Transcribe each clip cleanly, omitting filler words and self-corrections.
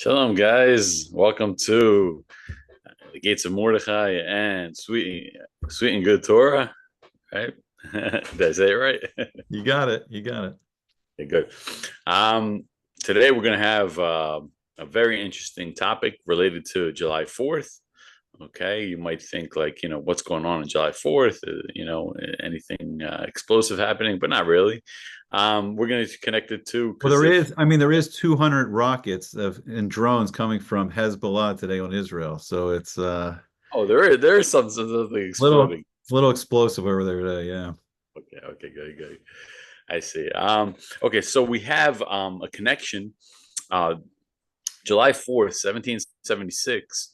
Shalom, guys. Welcome to the Gates of Mordechai and Sweet and Good Torah. Right? Did I say it right? You got it. You got it. Okay, good. Um, Today we're going to have a very interesting topic related to July 4th. Okay, you might think like, what's going on July 4th? Anything explosive happening, but not really. We're going to connect it to Well, because if there is 200 rockets and drones coming from Hezbollah today on Israel. So it's there is something little exploding. little explosive over there today. Yeah. Okay, good. I see. Okay, so we have a connection. Uh, July 4th, 1776.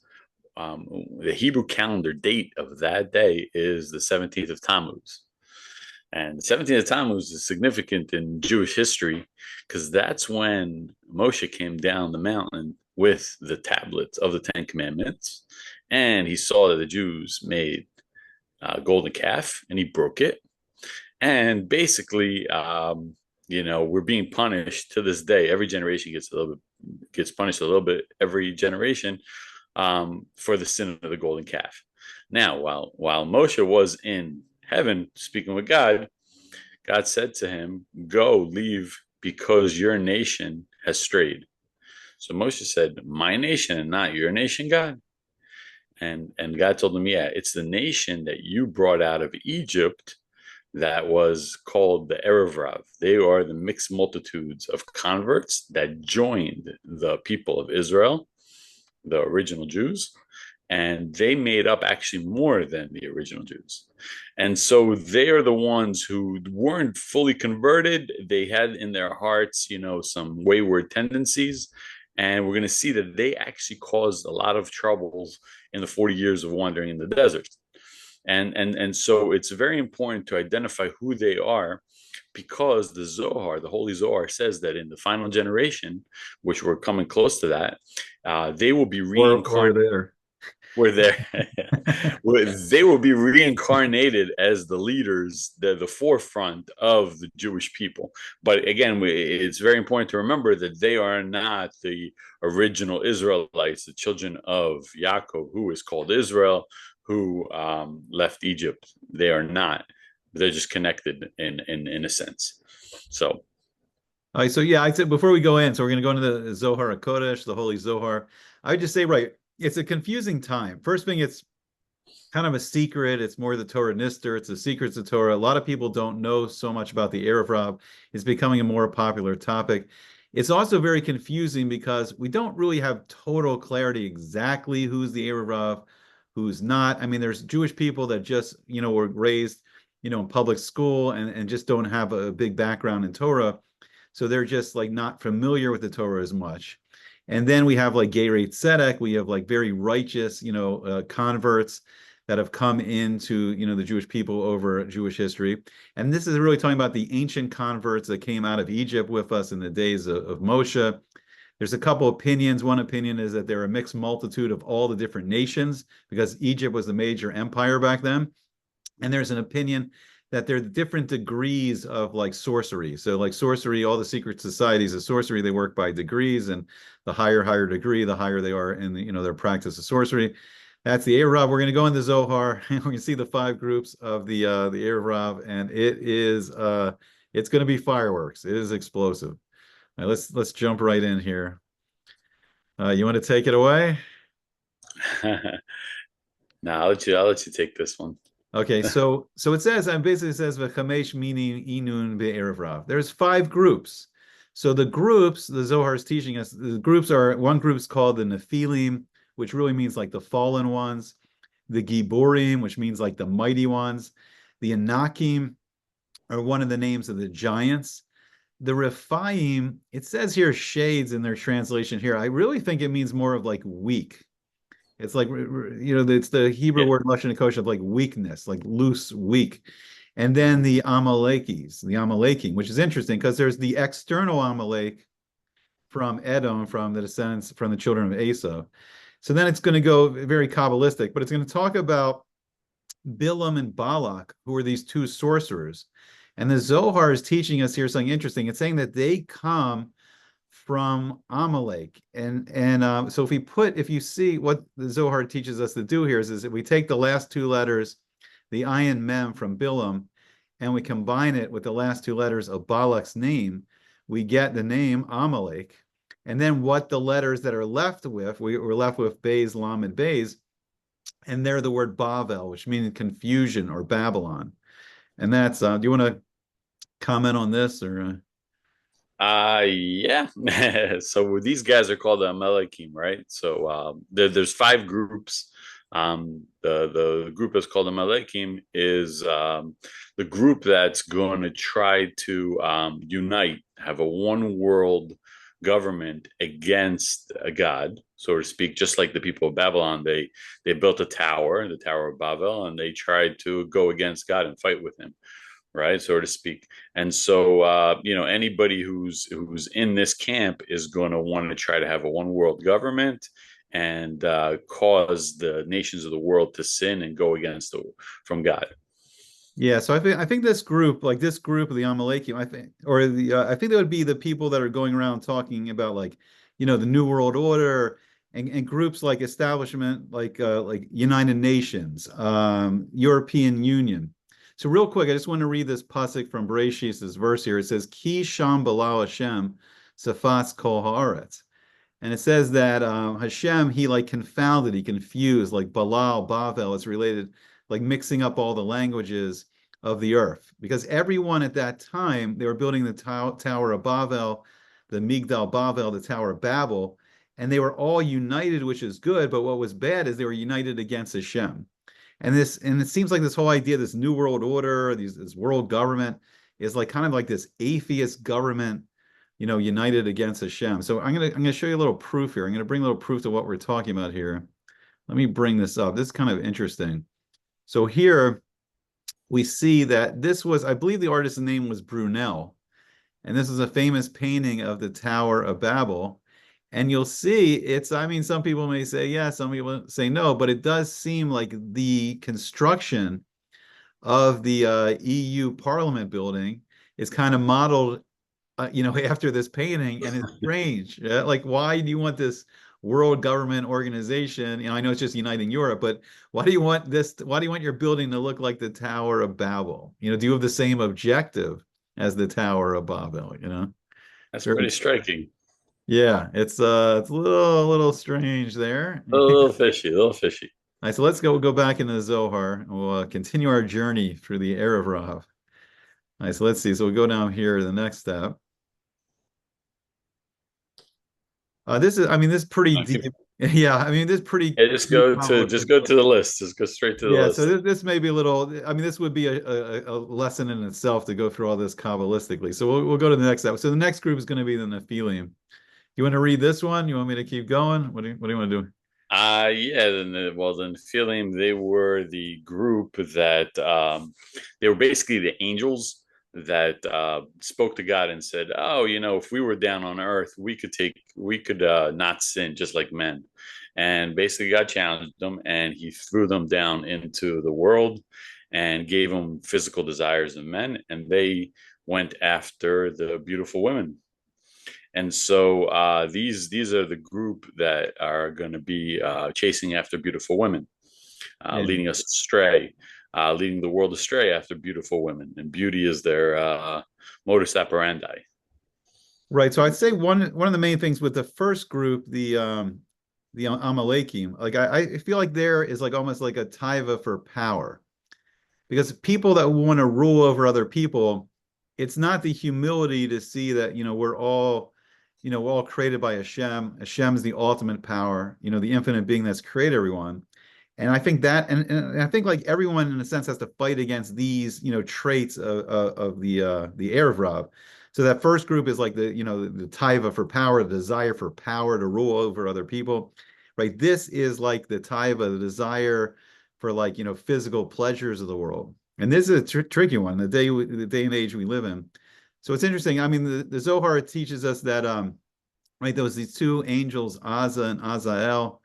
The Hebrew calendar date of that day is the 17th of Tammuz. And the 17th of Tammuz is significant in Jewish history because that's when Moshe came down the mountain with the tablets of the Ten Commandments. And he saw that the Jews made a golden calf and he broke it. And basically, we're being punished to this day. Every generation gets punished a little bit every generation for the sin of the golden calf. Now, while Moshe was in heaven speaking with God, God said to him, "Go, leave, because your nation has strayed." So Moshe said, "My nation and not your nation, God." And God told him, "Yeah, it's the nation that you brought out of Egypt that was called the Erev Rav. They are the mixed multitudes of converts that joined the people of Israel, the original Jews, and they made up actually more than the original Jews. And so they are the ones who weren't fully converted. They had in their hearts, some wayward tendencies. And we're going to see that they actually caused a lot of troubles in the 40 years of wandering in the desert. And so it's very important to identify who they are because the Zohar, the Holy Zohar, says that in the final generation, which we're coming close to that, they will be Or reincarnated. there. Where they will be reincarnated as the leaders, the forefront of the Jewish people. But again, it's very important to remember that they are not the original Israelites, the children of Yaakov, who is called Israel, who left Egypt. They are not. They're just connected in a sense. So All right, so yeah, I said before we go in, so we're going to go into the Zohar HaKodesh, the Holy Zohar. I would just say, right, it's a confusing time. First thing, it's kind of a secret. It's more the Torah Nister. It's the secrets of Torah. A lot of people don't know so much about the Erev Rav. It's becoming a more popular topic. It's also very confusing because we don't really have total clarity exactly who's the Erev Rav, who's not. I mean, there's Jewish people that just, were raised, in public school and just don't have a big background in Torah. So they're just like not familiar with the Torah as much. And then we have like Gerei Tzedek, we have like very righteous, converts that have come into, the Jewish people over Jewish history. And this is really talking about the ancient converts that came out of Egypt with us in the days of Moshe. There's a couple opinions. One opinion is that they're a mixed multitude of all the different nations because Egypt was the major empire back then. And there's an opinion that there are different degrees of like sorcery. So like sorcery, all the secret societies of sorcery, they work by degrees, and the higher degree, the higher they are in the, their practice of sorcery. That's the Erev. We're going to go into Zohar and we're going to see the five groups of the Erev, and it's going to be fireworks. It is explosive. All right, let's jump right in here. You want to take it away? now I'll let you take this one. Okay, so it says, and basically it says v'chamesh meaning inun be'erev rav. There's five groups. So the groups, the Zohar is teaching us, the groups are, one group's called the Nephilim, which really means like the fallen ones, the Giborim, which means like the mighty ones, the Anakim are one of the names of the giants. The Refaim, it says here shades in their translation here. I really think it means more of like weak. It's like it's the Hebrew Yeah. word lashon hakodesh of like weakness, like loose, weak. And then the Amalekites, the Amalekim, which is interesting because there's the external Amalek from Edom, from the descendants from the children of Esau. So then it's going to go very Kabbalistic, but it's going to talk about Bilam and Balak, who are these two sorcerers. And the Zohar is teaching us here something interesting. It's saying that they come from Amalek. And so if you see what the Zohar teaches us to do here is if we take the last two letters, the ayin mem from Bilam, and we combine it with the last two letters of Balak's name, we get the name Amalek. And then what the letters that are left with, we're left with Bays, Lamed, Bays, and they're the word Bavel, which means confusion or Babylon. And that's, do you want to comment on this or? Yeah. So these guys are called the Amalekim, right? So there's five groups. The group that's called the Amalekim is the group that's going to try to unite, have a one world government against a god, so to speak. Just like the people of Babylon, they built a tower, the Tower of Babel, and they tried to go against God and fight with him, right, so to speak. And so anybody who's in this camp is going to want to try to have a one world government and cause the nations of the world to sin and go against from God. Yeah, so I think this group, like this group of the Amalekim, I think that would be the people that are going around talking about the New World Order and groups like establishment, like United Nations, European Union. So real quick, I just want to read this pasuk from Bereshit, this verse here. It says, "Ki sham balao Hashem safas kol haaretz," and it says that Hashem, he confounded, he confused, like Balal, Bavel, it's related, like mixing up all the languages of the earth. Because everyone at that time, they were building the Tower of Bavel, the Migdal Bavel, the Tower of Babel, and they were all united, which is good, but what was bad is they were united against Hashem. And it seems like this whole idea, this new world order, this world government is kind of like this atheist government, united against Hashem. So I'm gonna show you a little proof here. I'm gonna bring a little proof to what we're talking about here. Let me bring this up. This is kind of interesting. So here we see that this was, I believe the artist's name was Brunel, and this is a famous painting of the Tower of Babel. And you'll see some people may say yes, some people say no, but it does seem like the construction of the EU Parliament building is kind of modeled, after this painting, and it's strange. Yeah? Like, why do you want this world government organization? I know it's just uniting Europe, but why do you want this? Why do you want your building to look like the Tower of Babel? Do you have the same objective as the Tower of Babel? That's pretty striking. Yeah, it's a little strange there. A little fishy, a little fishy. All right, so let's go back into the Zohar, and we'll continue our journey through the Erev Rav. All right, so let's see. So we'll go down here to the next step. This is pretty deep. Yeah, this is pretty. Yeah, just go to the list. Just go straight to the list. So this may be a little. This would be a lesson in itself to go through all this kabbalistically. So we'll go to the next step. So the next group is going to be the Nephilim. You want to read this one? You want me to keep going? What do you want to do? Yeah. The Nephilim, they were the group that they were basically the angels that spoke to God and said, "Oh, if we were down on earth, we could not sin just like men." And basically, God challenged them, and He threw them down into the world and gave them physical desires of men, and they went after the beautiful women. And so these are the group that are going to be chasing after beautiful women, leading us astray, leading the world astray after beautiful women. And beauty is their modus operandi. Right. So I'd say one of the main things with the first group, the Amalekim, I feel like there is almost like a taiva for power, because people that want to rule over other people, it's not the humility to see that we're all created by Hashem. Hashem's the ultimate power, the infinite being that's created everyone. And I think that, and I think everyone in a sense has to fight against these, traits of the Erev Rav. So that first group is the taiva for power, the desire for power to rule over other people, right? This is the taiva, the desire for physical pleasures of the world. And this is a tricky one, the day and age we live in. So it's interesting. The Zohar teaches us that, right, there was these two angels, Azza and Azael.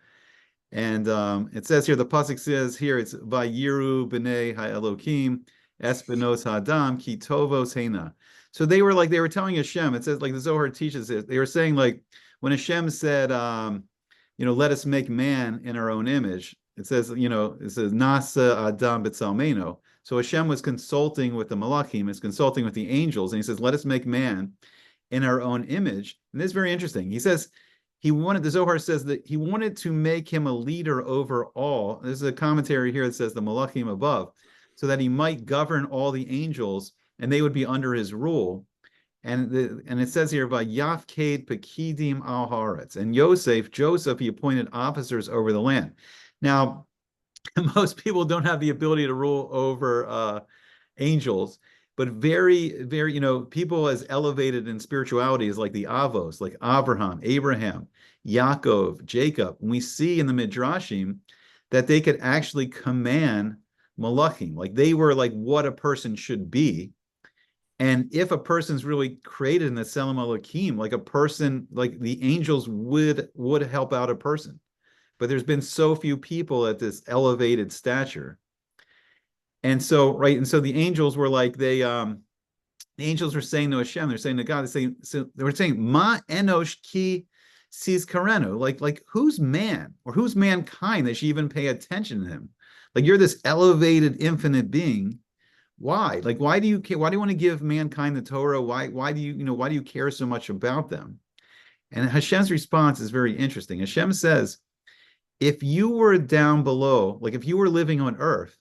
And it says here, the pasuk says here, it's Vayiru b'nei ha'elokim es benos ha'adam ki tovos hena. So they were telling Hashem, it says like the Zohar teaches it. They were saying like when Hashem said, let us make man in our own image. It says, Nasa Adam B'Tzelmeno. So Hashem was consulting with the Malachim, is consulting with the angels, and he says, let us make man in our own image. And this is very interesting. He says, the Zohar says that he wanted to make him a leader over all. There's a commentary here that says the Malachim above, so that he might govern all the angels and they would be under his rule. And it says here, Vayafked Pekidim al Haaretz. And Joseph, he appointed officers over the land. Now, most people don't have the ability to rule over angels, but very, very, people as elevated in spirituality as like the Avos, like Abraham, Yaakov, Jacob. And we see in the Midrashim that they could actually command Malachim, like they were like what a person should be. And if a person's really created in the Tselem Elokim, like a person, like the angels would help out a person. But there's been so few people at this elevated stature. And so the angels were like, the angels were saying to Hashem, they're saying to God, they were saying, Ma enosh ki sis karenu, like who's man or who's mankind that should even pay attention to him? Like you're this elevated infinite being. Why? Like, why do you care? Why do you want to give mankind the Torah? Why do you care so much about them? And Hashem's response is very interesting. Hashem says, if you were down below, like if you were living on earth,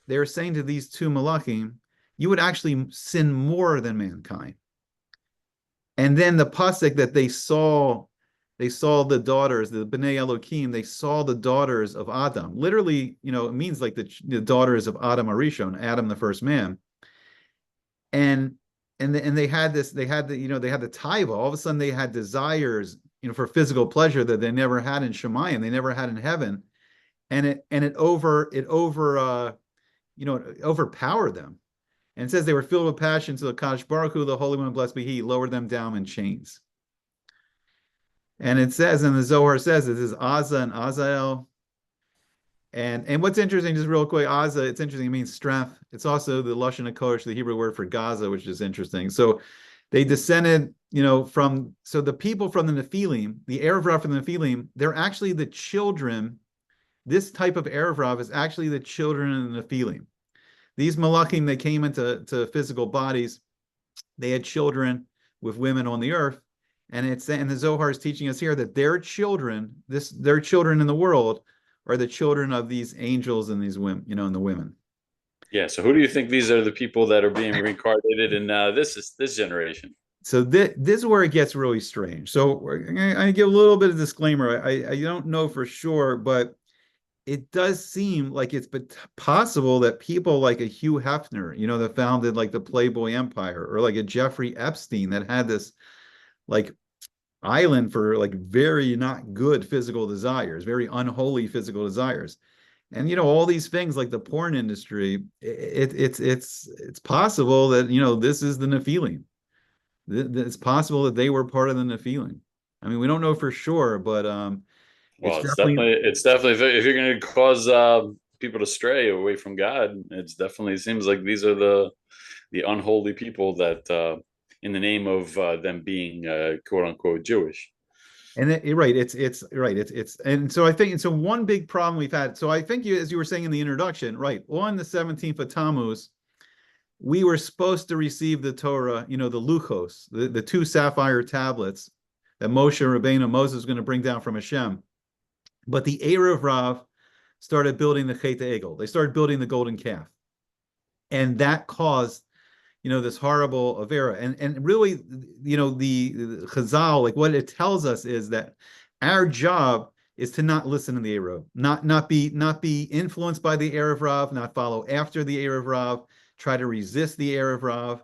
they're saying to these two Malachim, you would actually sin more than mankind. And then the pasuk that they saw the daughters, the Bnei Elokim, they saw the daughters of Adam. Literally, it means like the daughters of Adam Arishon, Adam the first man. And they had the taiva. All of a sudden they had desires, for physical pleasure that they never had in Shemayim, they never had in heaven. And it overpowered them. And it says they were filled with passion to the Kadosh Baruch Hu, the Holy One, blessed be He, lowered them down in chains. And it says, and the Zohar says, this is Azza and Azael. And what's interesting, just real quick, Azza, it's interesting, it means strength. It's also the Lashon HaKodesh, the Hebrew word for Gaza, which is interesting. So they descended, so the people from the Nephilim, the Erev Rav from the Nephilim, they're actually the children. This type of Erev Rav is actually the children of the Nephilim. These Malachim, they came into physical bodies. They had children with women on the earth. And the Zohar is teaching us here that their children in the world are the children of these angels and these women, and the women. Yeah. So who do you think these are the people that are being reincarnated in this generation? So this is where it gets really strange. So I give a little bit of disclaimer. I don't know for sure, but it does seem like it's possible that people like a Hugh Hefner, that founded like the Playboy Empire, or like a Jeffrey Epstein that had this like island for like very not good physical desires, very unholy physical desires. And all these things like the porn industry, it's possible that this is the Nephilim. It's possible that they were part of the Nephilim. I mean, we don't know for sure, but it's definitely if you're going to cause people to stray away from God, it's definitely seems like these are the unholy people that in the name of them being quote unquote Jewish. And it's right. And so I think, and so one big problem we've had. So I think as you were saying in the introduction, right, on the 17th of Tammuz, we were supposed to receive the Torah, the Luchos, the two sapphire tablets that Moses was going to bring down from Hashem. But the Erev Rav started building the Chet Egel. They started building the golden calf. And that caused this horrible avera. And really, the Chazal, like what it tells us is that our job is to not listen to the Erev, not be influenced by the Erev Rav, not follow after the Erev Rav, try to resist the Erev Rav.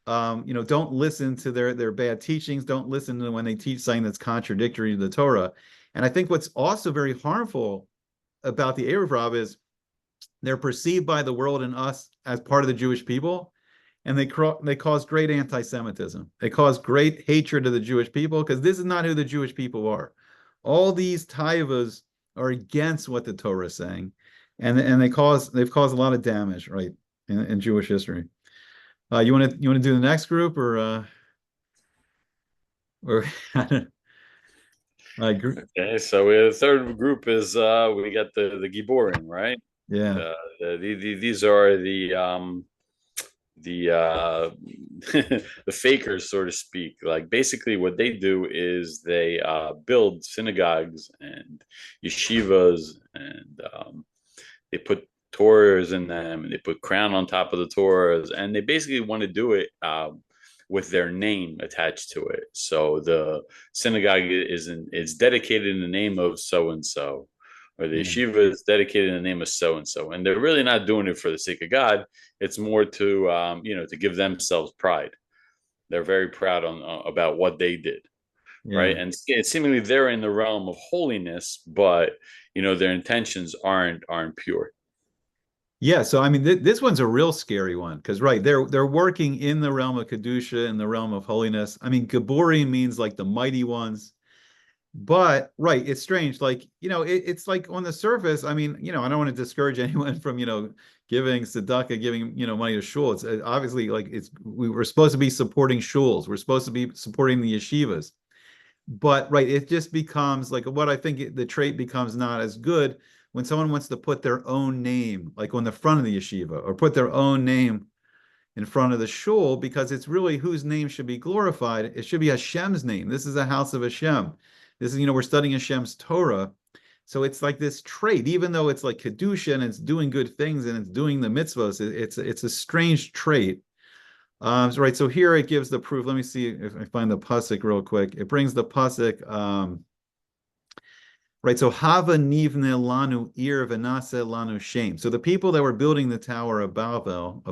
Don't listen to their bad teachings. Don't listen to when they teach something that's contradictory to the Torah. And I think what's also very harmful about the Erev Rav is they're perceived by the world and us as part of the Jewish people. And they cause great anti-Semitism. They cause great hatred of the Jewish people, because this is not who the Jewish people are. All these taivas are against what the Torah is saying, and they've caused a lot of damage, right, in Jewish history. You want to do the next group or group? Okay, so the third group is we got the Giborim, right? Yeah. These are the the fakers, so to speak. Like basically, what they do is they build synagogues and yeshivas, and they put Torahs in them, and they put crown on top of the Torahs, and they basically want to do it with their name attached to it. So the synagogue is dedicated in the name of so and so, or the Yeah. yeshiva is dedicated in the name of so and so, and they're really not doing it for the sake of God. It's more to to give themselves pride. They're very proud on about what they did, Yeah. right? And seemingly they're in the realm of holiness, but their intentions aren't pure. Yeah, so I mean, this one's a real scary one because, right, they're working in the realm of kedusha, in the realm of holiness. I mean, Giborim means like the mighty ones, but right, it's strange. Like, it's like on the surface. I mean, I don't want to discourage anyone from, giving tzedakah, giving, money to shul. It's obviously like we're supposed to be supporting shuls. We're supposed to be supporting the yeshivas. But right, it just becomes like what I think the trait becomes not as good when someone wants to put their own name, like on the front of the yeshiva, or put their own name in front of the shul, because it's really whose name should be glorified. It should be Hashem's name. This is a house of Hashem. This is, we're studying Hashem's Torah. So it's like this trait, even though it's like Kedusha and it's doing good things and it's doing the mitzvahs, it's a strange trait. Right, so here it gives the proof. Let me see if I find the pasuk real quick. It brings the pasuk. Right, so Hava nivne lanu ir v'nase lanu shem. So the people that were building the tower of Babel,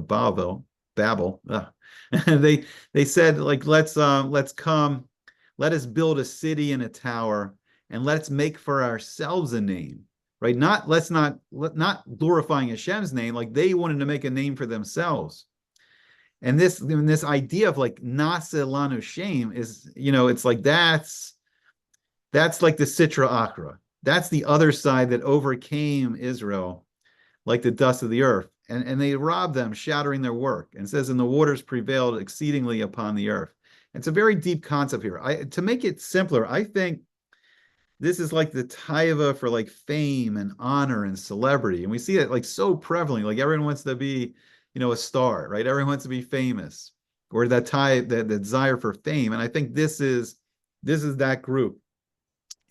they said like let's come, let us build a city and a tower, and let's make for ourselves a name. Right, not glorifying Hashem's name, like they wanted to make a name for themselves. And this idea of like nase lanu shem is, it's like that's like the Sitra Achra. That's the other side that overcame Israel like the dust of the earth. And they robbed them, shattering their work. And it says, and the waters prevailed exceedingly upon the earth. It's a very deep concept here. To make it simpler, I think this is like the taiva for like fame and honor and celebrity. And we see it like so prevalent. Like everyone wants to be, a star, right? Everyone wants to be famous, or that desire for fame. And I think this is that group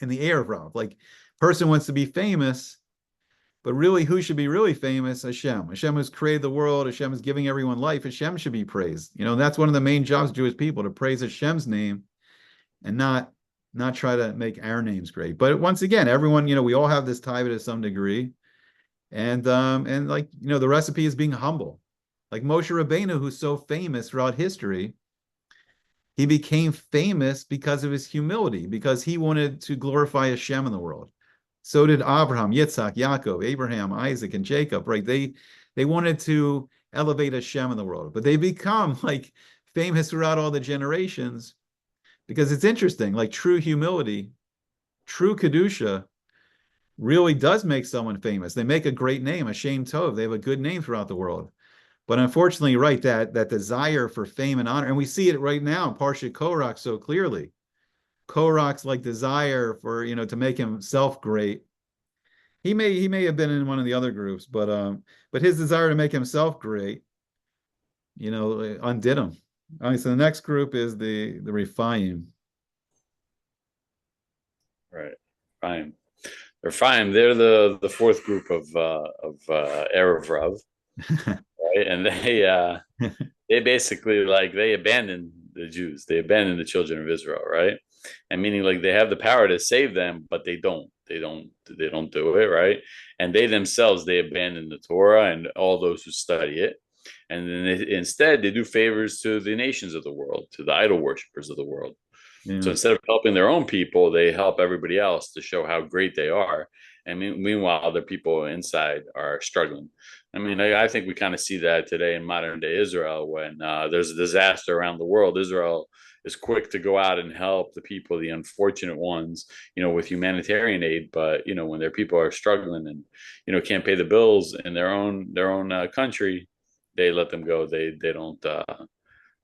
in the Erev Rav. Like, person wants to be famous, but really, who should be really famous? Hashem. Hashem has created the world. Hashem is giving everyone life. Hashem should be praised. That's one of the main jobs of Jewish people, to praise Hashem's name and not try to make our names great. But once again, everyone, we all have this taiva to some degree. And like, the recipe is being humble. Like Moshe Rabbeinu, who's so famous throughout history, he became famous because of his humility, because he wanted to glorify Hashem in the world. So did Abraham, Yitzhak, Yaakov, Abraham, Isaac, and Jacob, right? They wanted to elevate Hashem in the world, but they become like famous throughout all the generations, because it's interesting, like true humility, true Kedusha really does make someone famous. They make a great name, a Shem Tov. They have a good name throughout the world. But unfortunately, right, that desire for fame and honor, and we see it right now in Parsha Korach so clearly. Korach's like desire for, to make himself great. He may have been in one of the other groups, but his desire to make himself great, undid him. All right, so the next group is the Refaim. Right, fine. They're fine. They're the fourth group of Erev Rav, right? And they basically like they abandon the Jews. They abandon the children of Israel, right? And meaning like they have the power to save them, but they don't. They don't do it, right? And they themselves they abandon the Torah and all those who study it. And then instead they do favors to the nations of the world, to the idol worshippers of the world. Yeah. So instead of helping their own people, they help everybody else to show how great they are. And meanwhile, the people inside are struggling. I mean, I think we kind of see that today in modern day Israel when there's a disaster around the world. Israel is quick to go out and help the people, the unfortunate ones, with humanitarian aid. But when their people are struggling and can't pay the bills in their own country, they let them go. They don't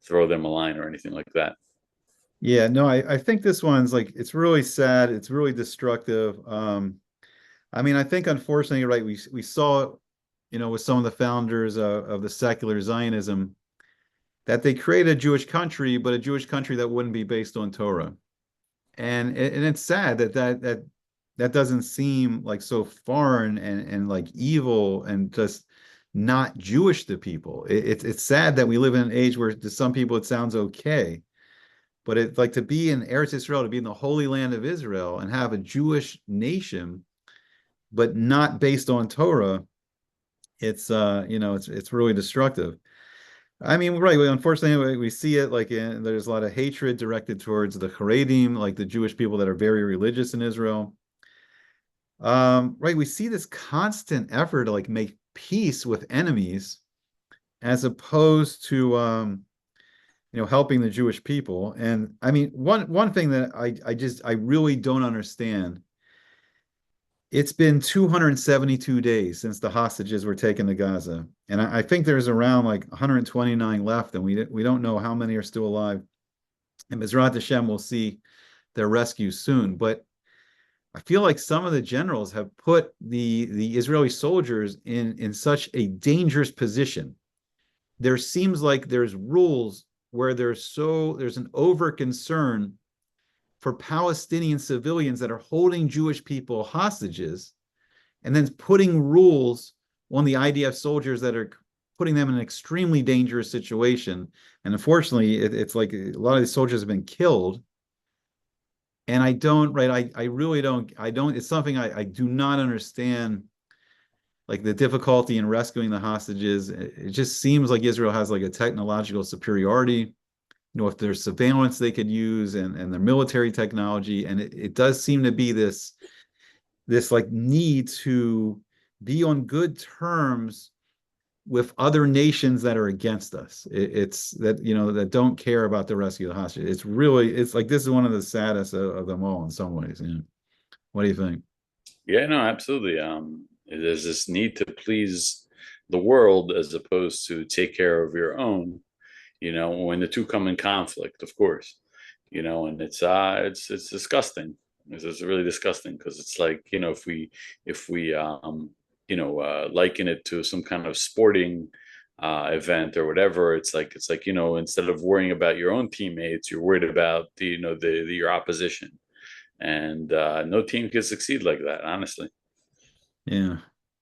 throw them a line or anything like that. Yeah, no, I think this one's like it's really sad. It's really destructive. I mean, I think unfortunately, right, we saw, with some of the founders of the secular Zionism that they created a Jewish country, but a Jewish country that wouldn't be based on Torah. And it's sad that doesn't seem like so foreign and like evil and just not Jewish to people. It's sad that we live in an age where to some people it sounds okay, but it's like to be in Eretz Israel, to be in the Holy Land of Israel and have a Jewish nation, but not based on Torah. It's really destructive. I mean, right. Unfortunately, we see it like there's a lot of hatred directed towards the Haredim, like the Jewish people that are very religious in Israel. Right. We see this constant effort to like make peace with enemies as opposed to, helping the Jewish people. And I mean, one thing that I really don't understand. It's been 272 days since the hostages were taken to Gaza, and I think there's around like 129 left, and we don't know how many are still alive. And Bezrat Hashem will see their rescue soon. But I feel like some of the generals have put the Israeli soldiers in such a dangerous position. There seems like there's rules where there's an over concern for Palestinian civilians that are holding Jewish people hostages, and then putting rules on the IDF soldiers that are putting them in an extremely dangerous situation. And unfortunately, it's like a lot of these soldiers have been killed. And I don't, right, I really don't, it's something I do not understand, like the difficulty in rescuing the hostages. It just seems like Israel has like a technological superiority, if there's surveillance they could use and their military technology. And it does seem to be this like need to be on good terms with other nations that are against us. It's that, that don't care about the rescue of the hostages. It's like, this is one of the saddest of them all in some ways. What do you think? Yeah, no, absolutely. There's this need to please the world as opposed to take care of your own. When the two come in conflict, of course. And it's disgusting. It's really disgusting because it's like, if we liken it to some kind of sporting event or whatever, it's like instead of worrying about your own teammates, you're worried about your opposition. And no team can succeed like that, honestly. Yeah.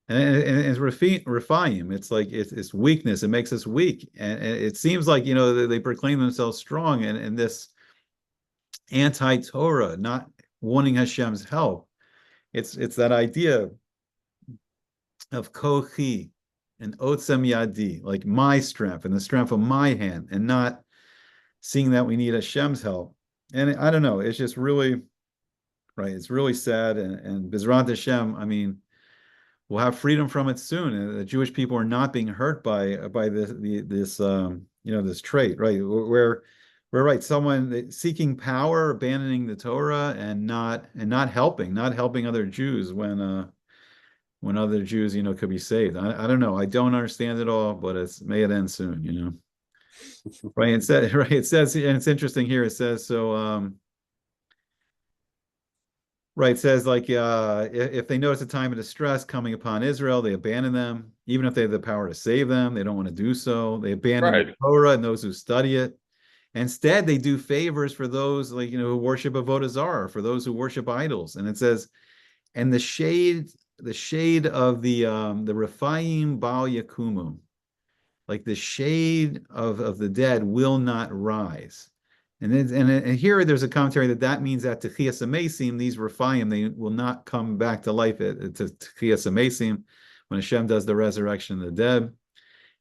And it's Refaim. It's like it's weakness. It makes us weak. And it seems like, they proclaim themselves strong and this anti-Torah, not wanting Hashem's help. It's that idea of kochi and otzem yadi, like my strength and the strength of my hand, and not seeing that we need Hashem's help. And I don't know, it's just really, right, it's really sad. And Bezrat Hashem, I mean, we'll have freedom from it soon. And the Jewish people are not being hurt by this trait, right? Where we're right, someone seeking power, abandoning the Torah, and not helping other Jews when other Jews, could be saved. I don't know. I don't understand it all, but may it end soon, Right. It says, and it's interesting here. It says so. Right. It says like if they notice a time of distress coming upon Israel, they abandon them, even if they have the power to save them. They don't want to do so. They abandon the Right. Torah and those who study it. Instead, they do favors for those like who worship avodah zarah, for those who worship idols. And it says, and the shade of the Refaim Baal Yakumu, like the shade of the dead will not rise. And here there's a commentary that means that Techiyas Amesim, these Refaim, they will not come back to life to Techiyas Amesim when Hashem does the resurrection of the dead.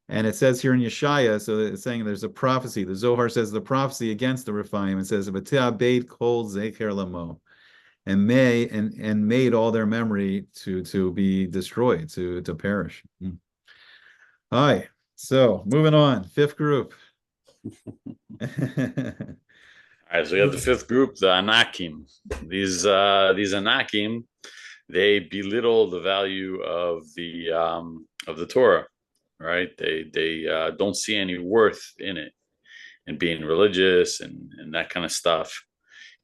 And it says here in Yeshaya, so it's saying there's a prophecy. The Zohar says the prophecy against the Refaim. It says, "Beit kol zecher lamo," and made all their memory to be destroyed, to perish. All right. So moving on, fifth group. All right, so we have the fifth group, the Anakim. These Anakim, they belittle the value of the Torah. right? They don't see any worth in it and being religious and that kind of stuff,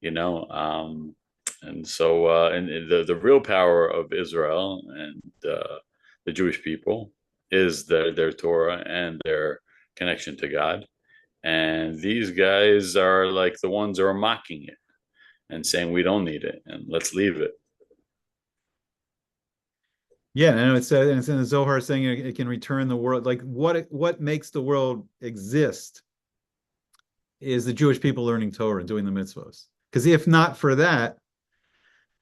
you know. And so and the real power of Israel and the Jewish people is their Torah and their connection to God. And these guys are like the ones who are mocking it and saying we don't need it and let's leave it. Yeah, and it's in the Zohar saying it can return the world. Like what makes the world exist is the Jewish people learning Torah and doing the mitzvos. Because if not for that,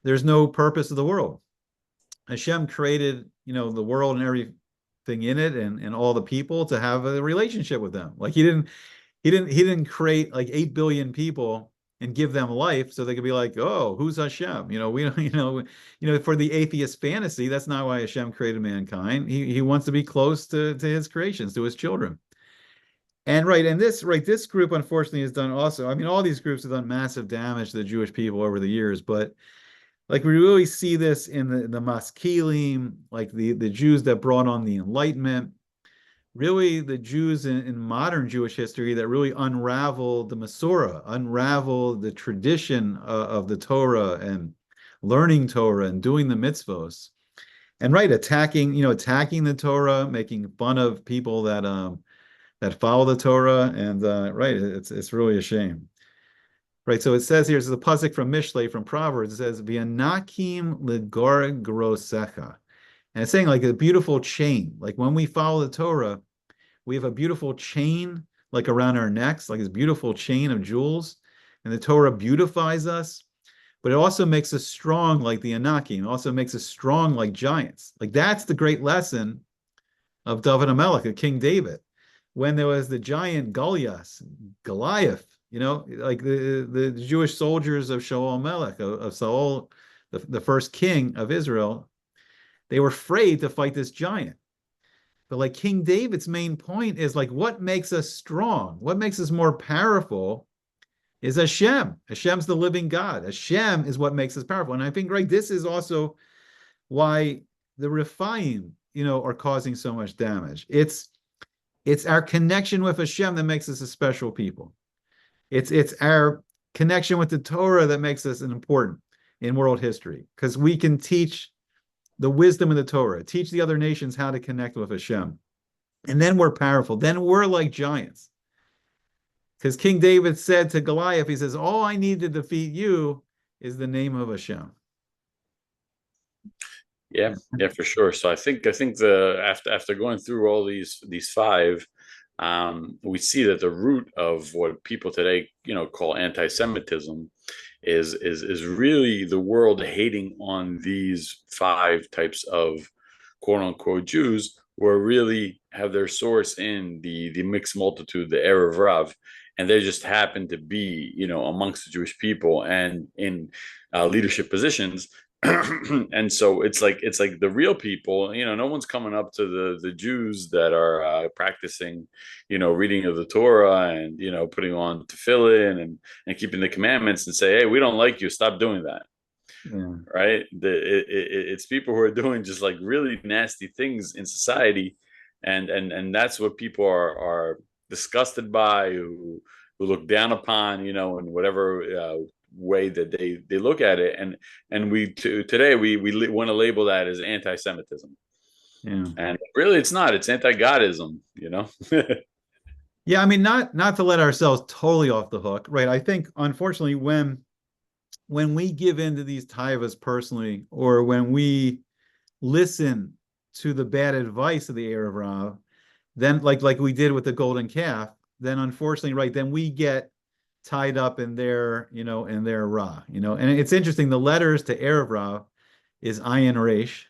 there's no purpose of the world. Hashem created, the world and everything in it and all the people to have a relationship with them. Like he didn't create like 8 billion people and give them life so they could be like, oh, who's Hashem? We don't, for the atheist fantasy, that's not why Hashem created mankind. He wants to be close to his creations, to his children. And this group unfortunately has done also. I mean, all these groups have done massive damage to the Jewish people over the years, but like we really see this in the Maskilim, like the Jews that brought on the Enlightenment, really the Jews in modern Jewish history that really unraveled the Masorah, unraveled the tradition of the Torah and learning Torah and doing the mitzvos. And attacking the Torah, making fun of people that follow the Torah, and it's really a shame. Right, so it says here, this is a pasuk from Mishlei, from Proverbs. It says, "V'anakim legor grosecha," and it's saying like a beautiful chain. Like when we follow the Torah, we have a beautiful chain like around our necks, like this beautiful chain of jewels, and the Torah beautifies us. But it also makes us strong, like the Anakim. It also makes us strong, like giants. Like that's the great lesson of David Amalek, of King David, when there was the giant Goliath, like the Jewish soldiers of Shaul Melech, of Saul, the first king of Israel, they were afraid to fight this giant. But like King David's main point is like, what makes us strong? What makes us more powerful is Hashem. Hashem's the living God. Hashem is what makes us powerful. And I think, this is also why the Refaim, are causing so much damage. It's our connection with Hashem that makes us a special people. It's our connection with the Torah that makes us important in world history, because we can teach the wisdom of the Torah, teach the other nations how to connect with Hashem. And then we're powerful. Then we're like giants. Because King David said to Goliath, he says, all I need to defeat you is the name of Hashem. Yeah, for sure. So I think after going through all these five, we see that the root of what people today call anti-Semitism is really the world hating on these five types of quote unquote Jews, who really have their source in the mixed multitude, the Erev Rav, and they just happen to be amongst the Jewish people and in leadership positions. And so it's like the real people, no one's coming up to the Jews that are practicing, reading of the Torah and, putting on tefillin and keeping the commandments and say, hey, we don't like you. Stop doing that. Yeah. Right. It's people who are doing just like really nasty things in society. And that's what people are disgusted by, who look down upon, in whatever way that they look at it, and today we want to label that as anti-Semitism. Yeah. And really it's not, it's anti-Godism. Yeah, I mean, not to let ourselves totally off the hook, right? I think unfortunately when we give in to these taivas personally, or when we listen to the bad advice of the Erev Rav, then like we did with the golden calf, then unfortunately, then we get tied up in their Ra, and it's interesting. The letters to Erev Rav is Ayin Resh,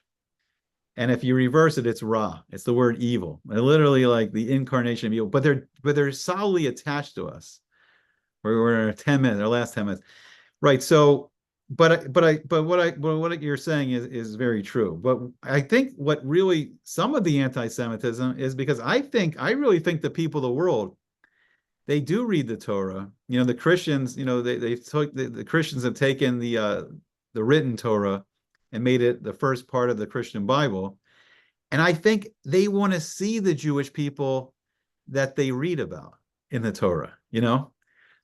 and if you reverse it, it's Ra. It's the word evil. They're literally like the incarnation of evil, but they're solidly attached to us. We're 10 minutes, our last 10 minutes, right? So, but what you're saying is very true. But I think what really some of the anti-Semitism is because I really think the people of the world, they do read the Torah. The Christians, the Christians have taken the written Torah and made it the first part of the Christian Bible. And I think they want to see the Jewish people that they read about in the Torah, you know?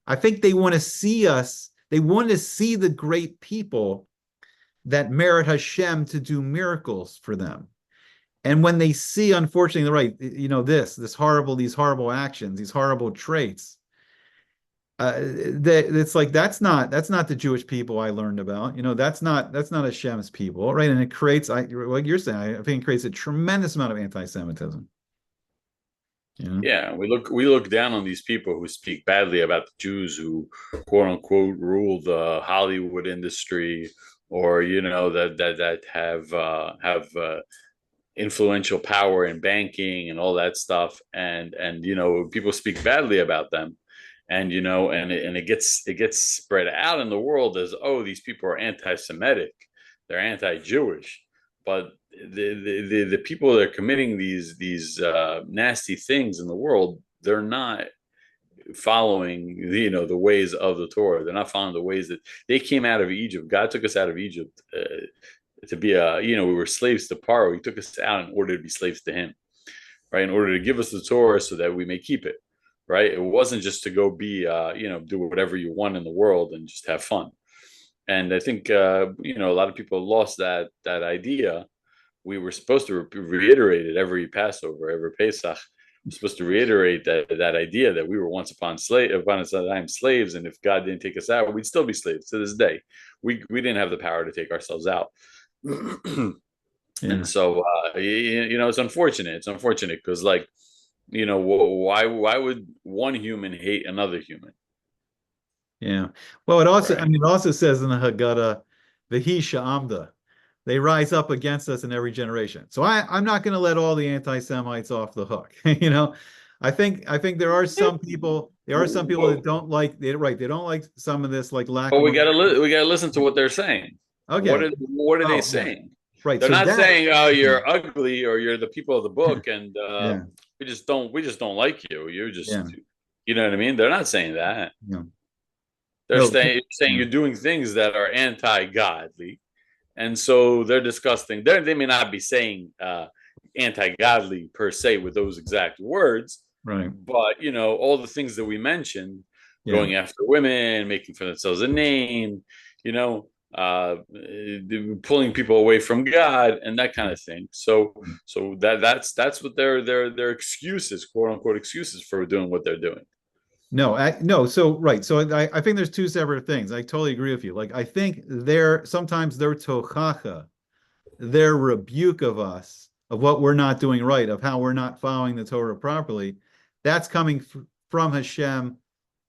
I think they want to see us, they want to see the great people that merit Hashem to do miracles for them. And when they see, unfortunately, right, you know, these horrible actions, these horrible traits, it's like that's not the Jewish people I learned about. You know, that's not Hashem's people, right? And it creates, like you're saying, I think it creates a tremendous amount of anti-Semitism. You know? Yeah, we look down on these people who speak badly about the Jews who quote unquote rule the Hollywood industry, or that have influential power in banking and all that stuff, and people speak badly about them, and it gets spread out in the world as, oh, these people are anti-Semitic, they're anti-Jewish, but the people that are committing these nasty things in the world, they're not following the ways of the Torah. They're not following the ways that they came out of Egypt. God took us out of Egypt to be we were slaves to Paro. He took us out in order to be slaves to him, right? In order to give us the Torah so that we may keep it, right? It wasn't just to go be do whatever you want in the world and just have fun. And I think a lot of people lost that idea. We were supposed to reiterate it every Passover, every Pesach. We're supposed to reiterate that idea that we were once upon a time slaves, and if God didn't take us out, we'd still be slaves to this day. We didn't have the power to take ourselves out. And so it's unfortunate. It's unfortunate because, like, why would one human hate another human? Yeah. Well, it also, Right. I mean, it also says in the Haggadah, "V'hi sha'amda," they rise up against us in every generation. So I'm not going to let all the anti-Semites off the hook. You know, I think there are some people, that don't like, they don't like some of this, like lack But of. we gotta listen to what they're saying. Okay. What are they Oh, yeah. saying? Right. They're So not that, saying, "Oh, you're ugly," or "You're the people of the book," and yeah, we just don't like you. You're yeah, just, you know what I mean? They're not saying that. yeah. They're No, saying yeah, you're doing things that are anti-godly, and so they're disgusting. They may not be saying anti-godly per se with those exact words, right. but all the things that we mentioned, Yeah. going after women, making for themselves a name, you know, uh, pulling people away from God, and that kind of thing. So that's what their excuses, quote unquote excuses, for doing what they're doing. No, no. So right. So I think there's two separate things. I totally agree with you. Like I think sometimes their tochacha, their rebuke of us, of what we're not doing right, of how we're not following the Torah properly, that's coming from Hashem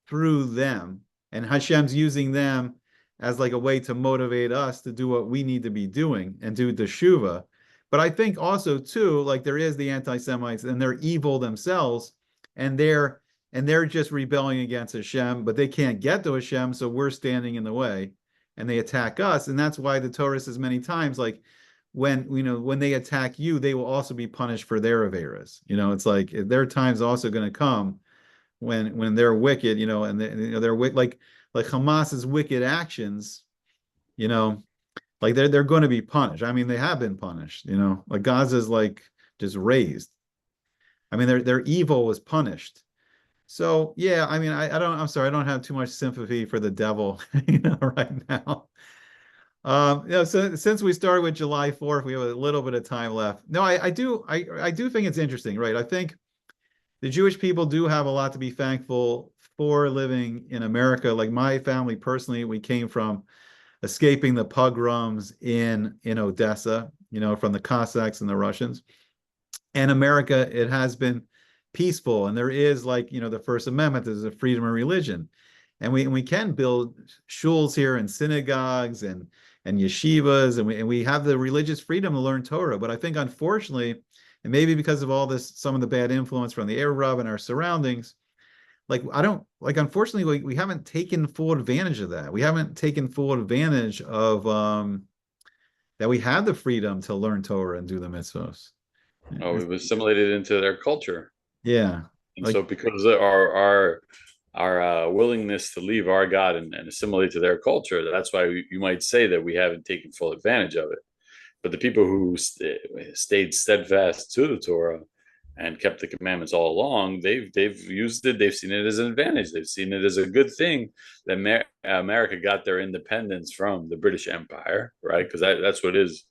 through them, and Hashem's using them as like a way to motivate us to do what we need to be doing and do teshuva. But I think also too, like there is the anti-Semites, and they're evil themselves, and they're just rebelling against Hashem, but they can't get to Hashem, so we're standing in the way, and they attack us, and that's why the Torah says many times, like when they attack you, they will also be punished for their averas. You know, it's like their time's also going to come when they're wicked, and they're like Hamas's wicked actions, you know, like they're going to be punished. I mean, they have been punished, like Gaza's like just raised. I mean, their evil was punished. So yeah, I mean, I'm sorry, I don't have too much sympathy for the devil, right now. So since we started with July 4th, we have a little bit of time left. No, I do think it's interesting, right? I think the Jewish people do have a lot to be thankful for living in America. Like my family personally, we came from escaping the pogroms in Odessa, from the Cossacks and the Russians. And America, it has been peaceful, and there is, like, the First Amendment, there's a freedom of religion. And we can build shuls here and synagogues and yeshivas, and we have the religious freedom to learn Torah. But I think, unfortunately, and maybe because of all this, some of the bad influence from the Erev Rav and our surroundings, unfortunately, we haven't taken full advantage of that. We haven't taken full advantage of that we have the freedom to learn Torah and do the mitzvos. Oh, we've assimilated into their culture, Yeah, and like so because of our willingness to leave our God and assimilate to their culture, that's why you might say that we haven't taken full advantage of it. But the people who stayed steadfast to the Torah and kept the commandments all along, they've used it. They've seen it as an advantage. They've seen it as a good thing that America got their independence from the British Empire, right? Because that's what is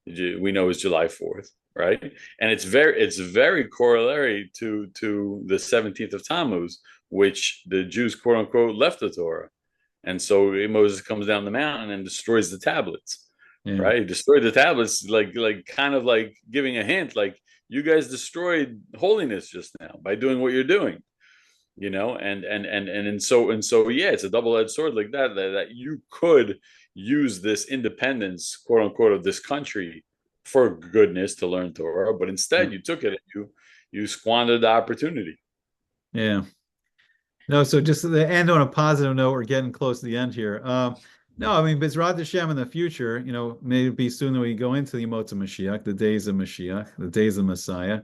we know is July 4th, right? And it's very corollary to the 17th of Tammuz, which the Jews quote unquote left the Torah, and so Moses comes down the mountain and destroys the tablets, Yeah. right? He destroyed the tablets, like kind of like giving a hint, like you guys destroyed holiness just now by doing what you're doing, and so yeah, it's a double-edged sword like that you could use this independence, quote unquote, of this country for goodness to learn Torah, but instead you took it and you squandered the opportunity. Yeah. No, so just to end on a positive note, we're getting close to the end here. No, I mean, Bezrat Hashem in the future, maybe soon that we go into the Yemot Mashiach, the days of Mashiach, the days of Messiah.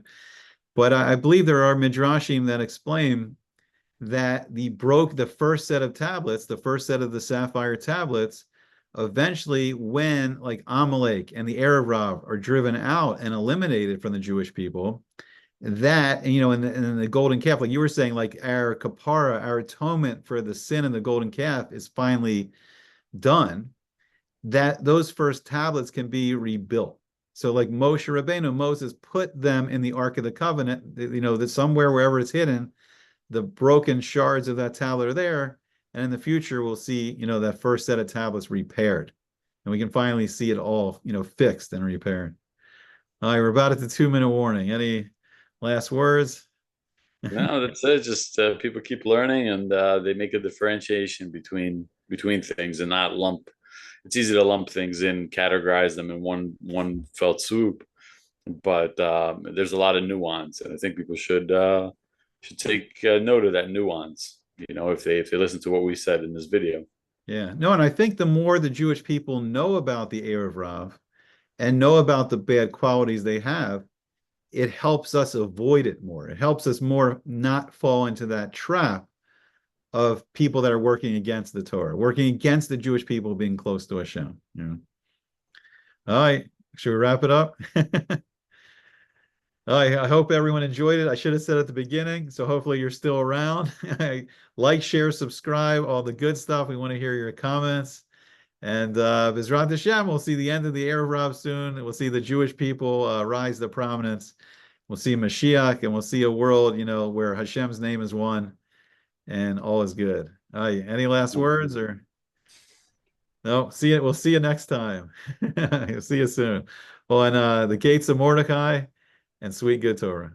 But I believe there are midrashim that explain that the first set of tablets, the first set of the sapphire tablets, eventually when like Amalek and the Erev Rav are driven out and eliminated from the Jewish people, that, in the golden calf, like you were saying, like our kapara, our atonement for the sin in the golden calf is finally done, that those first tablets can be rebuilt. So like Moshe Rabbeinu, Moses put them in the Ark of the Covenant, that somewhere, wherever it's hidden, the broken shards of that tablet are there. And in the future, we'll see, that first set of tablets repaired. And we can finally see it all, fixed and repaired. All right, we're about at the 2-minute warning. Any last words? No, that's it. Just people keep learning, and they make a differentiation between things and not lump. It's easy to lump things in, categorize them in one felt swoop, but there's a lot of nuance, and I think people should take note of that nuance. If they listen to what we said in this video. Yeah, no, and I think the more the Jewish people know about the Erev Rav and know about the bad qualities they have, it helps us avoid it more. It helps us more not fall into that trap of people that are working against the Torah, working against the Jewish people being close to Hashem. All right, should we wrap it up? I hope everyone enjoyed it. I should have said at the beginning, so hopefully you're still around. Like, share, subscribe, all the good stuff. We want to hear your comments. And Bezrat Hashem, we'll see the end of the Erev Rav soon. We'll see the Jewish people rise to prominence. We'll see Mashiach, and we'll see a world, where Hashem's name is one, and all is good. Any last words or? No, see it. We'll see you next time. See you soon. Well, and the gates of Mordecai and sweet good Torah.